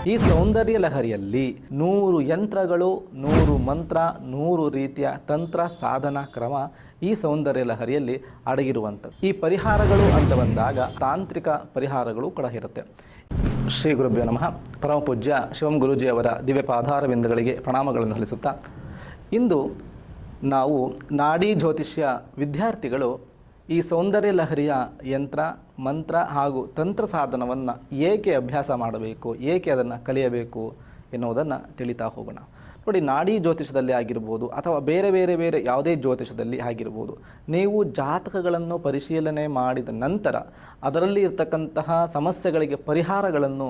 ಈ ಸೌಂದರ್ಯ ಲಹರಿಯಲ್ಲಿ 100 ಯಂತ್ರಗಳು, 100 ಮಂತ್ರ, 100 ರೀತಿಯ ತಂತ್ರ ಸಾಧನ ಕ್ರಮ ಈ ಸೌಂದರ್ಯ ಲಹರಿಯಲ್ಲಿ ಅಡಗಿರುವಂಥದ್ದು. ಈ ಪರಿಹಾರಗಳು ಅಂತ ಬಂದಾಗ ತಾಂತ್ರಿಕ ಪರಿಹಾರಗಳು ಕೂಡ ಇರುತ್ತೆ. ಶ್ರೀ ಗುರುಭ್ಯೋ ನಮಃ. ಪರಮ ಪೂಜ್ಯ ಶಿವಂ ಗುರೂಜಿಯವರ ದಿವ್ಯ ಪಾದಾರವಿಂದಗಳಿಗೆ ಪ್ರಣಾಮಗಳನ್ನು ಸಲ್ಲಿಸುತ್ತಾ, ಇಂದು ನಾವು ನಾಡಿ ಜ್ಯೋತಿಷ್ಯ ವಿದ್ಯಾರ್ಥಿಗಳು ಈ ಸೌಂದರ್ಯ ಲಹರಿಯ ಯಂತ್ರ, ಮಂತ್ರ ಹಾಗೂ ತಂತ್ರ ಸಾಧನವನ್ನು ಏಕೆ ಅಭ್ಯಾಸ ಮಾಡಬೇಕು, ಏಕೆ ಅದನ್ನು ಕಲಿಯಬೇಕು ಎನ್ನುವುದನ್ನು ತಿಳಿತಾ ಹೋಗೋಣ. ನೋಡಿ, ನಾಡಿ ಜ್ಯೋತಿಷದಲ್ಲಿ ಆಗಿರ್ಬೋದು ಅಥವಾ ಬೇರೆ ಬೇರೆ ಬೇರೆ ಯಾವುದೇ ಜ್ಯೋತಿಷದಲ್ಲಿ ಆಗಿರ್ಬೋದು, ನೀವು ಜಾತಕಗಳನ್ನು ಪರಿಶೀಲನೆ ಮಾಡಿದ ನಂತರ ಅದರಲ್ಲಿ ಇರ್ತಕ್ಕಂತಹ ಸಮಸ್ಯೆಗಳಿಗೆ ಪರಿಹಾರಗಳನ್ನು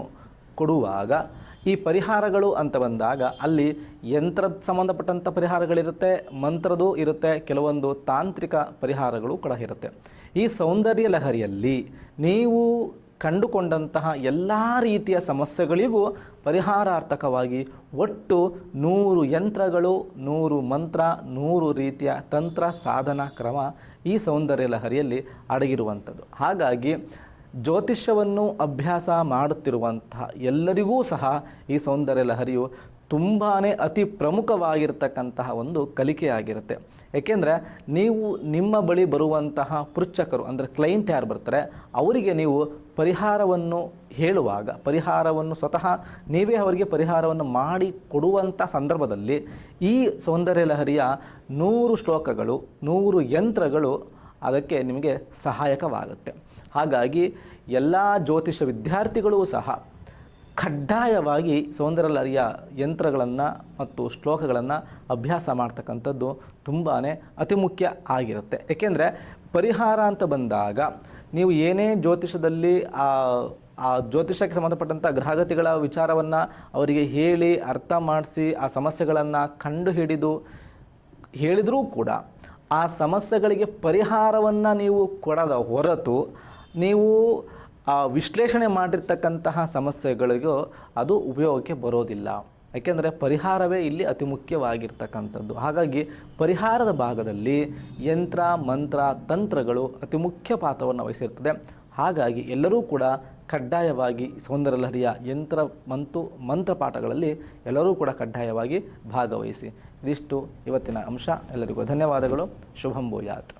ಕೊಡುವಾಗ, ಈ ಪರಿಹಾರಗಳು ಅಂತ ಬಂದಾಗ ಅಲ್ಲಿ ಯಂತ್ರದ ಸಂಬಂಧಪಟ್ಟಂಥ ಪರಿಹಾರಗಳಿರುತ್ತೆ, ಮಂತ್ರದ್ದು ಇರುತ್ತೆ, ಕೆಲವೊಂದು ತಾಂತ್ರಿಕ ಪರಿಹಾರಗಳು ಕೂಡ ಇರುತ್ತೆ. ಈ ಸೌಂದರ್ಯ ಲಹರಿಯಲ್ಲಿ ನೀವು ಕಂಡುಕೊಂಡಂತಹ ಎಲ್ಲ ರೀತಿಯ ಸಮಸ್ಯೆಗಳಿಗೂ ಪರಿಹಾರಾರ್ಥಕವಾಗಿ ಒಟ್ಟು 100 ಯಂತ್ರಗಳು, 100 ಮಂತ್ರ, 100 ರೀತಿಯ ತಂತ್ರ ಸಾಧನ ಕ್ರಮ ಈ ಸೌಂದರ್ಯ ಲಹರಿಯಲ್ಲಿ ಅಡಗಿರುವಂಥದ್ದು. ಹಾಗಾಗಿ ಜ್ಯೋತಿಷ್ಯವನ್ನು ಅಭ್ಯಾಸ ಮಾಡುತ್ತಿರುವಂತಹ ಎಲ್ಲರಿಗೂ ಸಹ ಈ ಸೌಂದರ್ಯ ಲಹರಿಯು ತುಂಬಾ ಅತಿ ಪ್ರಮುಖವಾಗಿರ್ತಕ್ಕಂತಹ ಒಂದು ಕಲಿಕೆಯಾಗಿರುತ್ತೆ. ಏಕೆಂದರೆ ನೀವು ನಿಮ್ಮ ಬಳಿ ಬರುವಂತಹ ಪೃಚ್ಛಕರು ಅಂದರೆ ಕ್ಲೈಂಟ್ ಯಾರು ಬರ್ತಾರೆ ಅವರಿಗೆ ನೀವು ಪರಿಹಾರವನ್ನು ಹೇಳುವಾಗ, ಪರಿಹಾರವನ್ನು ಸ್ವತಃ ನೀವೇ ಅವರಿಗೆ ಪರಿಹಾರವನ್ನು ಮಾಡಿ ಕೊಡುವಂಥ ಸಂದರ್ಭದಲ್ಲಿ ಈ ಸೌಂದರ್ಯ ಲಹರಿಯ 100 ಶ್ಲೋಕಗಳು, 100 ಯಂತ್ರಗಳು ಅದಕ್ಕೆ ನಿಮಗೆ ಸಹಾಯಕವಾಗುತ್ತೆ. ಹಾಗಾಗಿ ಎಲ್ಲ ಜ್ಯೋತಿಷ ವಿದ್ಯಾರ್ಥಿಗಳೂ ಸಹ ಕಡ್ಡಾಯವಾಗಿ ಸೌಂದರ್ಯ ಲಹರಿಯ ಯಂತ್ರಗಳನ್ನು ಮತ್ತು ಶ್ಲೋಕಗಳನ್ನು ಅಭ್ಯಾಸ ಮಾಡ್ತಕ್ಕಂಥದ್ದು ತುಂಬಾ ಅತಿ ಮುಖ್ಯ ಆಗಿರುತ್ತೆ. ಏಕೆಂದರೆ ಪರಿಹಾರ ಅಂತ ಬಂದಾಗ ನೀವು ಏನೇ ಜ್ಯೋತಿಷದಲ್ಲಿ ಆ ಜ್ಯೋತಿಷಕ್ಕೆ ಸಂಬಂಧಪಟ್ಟಂಥ ಗ್ರಹಗತಿಗಳ ವಿಚಾರವನ್ನು ಅವರಿಗೆ ಹೇಳಿ ಅರ್ಥ ಮಾಡಿಸಿ ಆ ಸಮಸ್ಯೆಗಳನ್ನು ಕಂಡು ಹಿಡಿದು ಹೇಳಿದರೂ ಕೂಡ ಆ ಸಮಸ್ಯೆಗಳಿಗೆ ಪರಿಹಾರವನ್ನು ನೀವು ಕೊಡದ ಹೊರತು ನೀವು ವಿಶ್ಲೇಷಣೆ ಮಾಡಿರ್ತಕ್ಕಂತಹ ಸಮಸ್ಯೆಗಳಿಗೂ ಅದು ಉಪಯೋಗಕ್ಕೆ ಬರೋದಿಲ್ಲ. ಯಾಕೆಂದರೆ ಪರಿಹಾರವೇ ಇಲ್ಲಿ ಅತಿ ಮುಖ್ಯವಾಗಿರ್ತಕ್ಕಂಥದ್ದು. ಹಾಗಾಗಿ ಪರಿಹಾರದ ಭಾಗದಲ್ಲಿ ಯಂತ್ರ, ಮಂತ್ರ, ತಂತ್ರಗಳು ಅತಿ ಮುಖ್ಯ ಪಾತ್ರವನ್ನು ವಹಿಸಿರ್ತದೆ. ಹಾಗಾಗಿ ಎಲ್ಲರೂ ಕೂಡ ಕಡ್ಡಾಯವಾಗಿ ಸೌಂದರ್ಯ ಲಹರಿಯ ಯಂತ್ರ ಮತ್ತು ಮಂತ್ರ ಪಾಠಗಳಲ್ಲಿ ಎಲ್ಲರೂ ಕೂಡ ಕಡ್ಡಾಯವಾಗಿ ಭಾಗವಹಿಸಿ. ಇದಿಷ್ಟು ಇವತ್ತಿನ ಅಂಶ. ಎಲ್ಲರಿಗೂ ಧನ್ಯವಾದಗಳು. ಶುಭಂ ಭೂಯಾತ್.